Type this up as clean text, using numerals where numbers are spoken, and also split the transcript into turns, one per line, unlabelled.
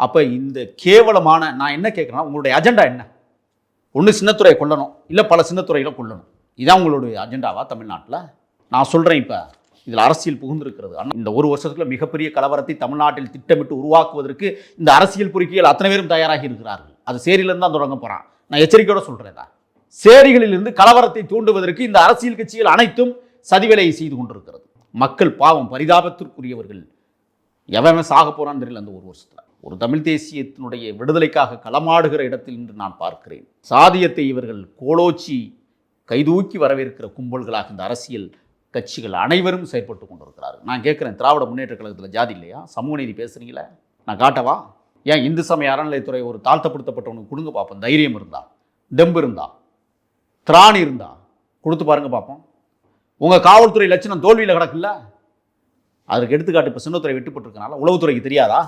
அப்போ இந்த கேவலமான நான் என்ன கேட்குறேன்னா, உங்களுடைய அஜெண்டா என்ன? ஒன்று சின்னத்துறையை கொல்லணும், இல்லை பல சின்னத்துறைகளை கொல்லணும். இதான் உங்களுடைய அஜெண்டாவா தமிழ்நாட்டில்? நான் சொல்கிறேன், இப்போ இதில் அரசியல் புகுந்திருக்கிறது. இந்த ஒரு வருஷத்துக்குள்ள மிகப்பெரிய கலவரத்தை தமிழ்நாட்டில் திட்டமிட்டு உருவாக்குவதற்கு இந்த அரசியல் பொறுக்கிகள் அத்தனை பேரும் தயாராகி இருக்கிறார்கள். அது சேரியிலிருந்து தான் தொடங்க போகிறான். நான் எச்சரிக்கையோட சொல்கிறேன் தான், சேரிகளிலிருந்து கலவரத்தை தூண்டுவதற்கு இந்த அரசியல் கட்சிகள் அனைத்தும் சதிவேலையை செய்து கொண்டிருக்கிறது. மக்கள் பாவம், பரிதாபத்திற்குரியவர்கள். எவன் சாக போறான்னு தெரியல. அந்த ஒரு வருஷத்துல ஒரு தமிழ் தேசியத்தினுடைய விடுதலைக்காக களமாடுகிற இடத்தில் இன்று நான் பார்க்கிறேன். சாதியத்தை இவர்கள் கோலோச்சி கைதூக்கி வரவேற்கிற கும்பல்களாக இந்த அரசியல் கட்சிகள் அனைவரும் செயற்பட்டு கொண்டிருக்கிறார்கள். நான் கேட்குறேன், திராவிட முன்னேற்ற கழகத்தில் ஜாதி இல்லையா? சமூக நீதி பேசுறீங்களே, நான் காட்டவா? ஏன் இந்து சமய அறநிலையத்துறை ஒரு தாழ்த்தப்படுத்தப்பட்டவனுக்கு கொடுங்க பார்ப்போம். தைரியம் இருந்தா, தெம்பு இருந்தா, திராணி இருந்தா கொடுத்து பாருங்க பார்ப்போம். உங்கள் காவல்துறை லட்சணம் தோல்வியில் கிடக்குல்ல, அதற்கு எடுத்துக்காட்டு இப்போ சின்னத்துறை வெட்டுப்பட்டிருக்கனால உளவுத்துறைக்கு தெரியாதா?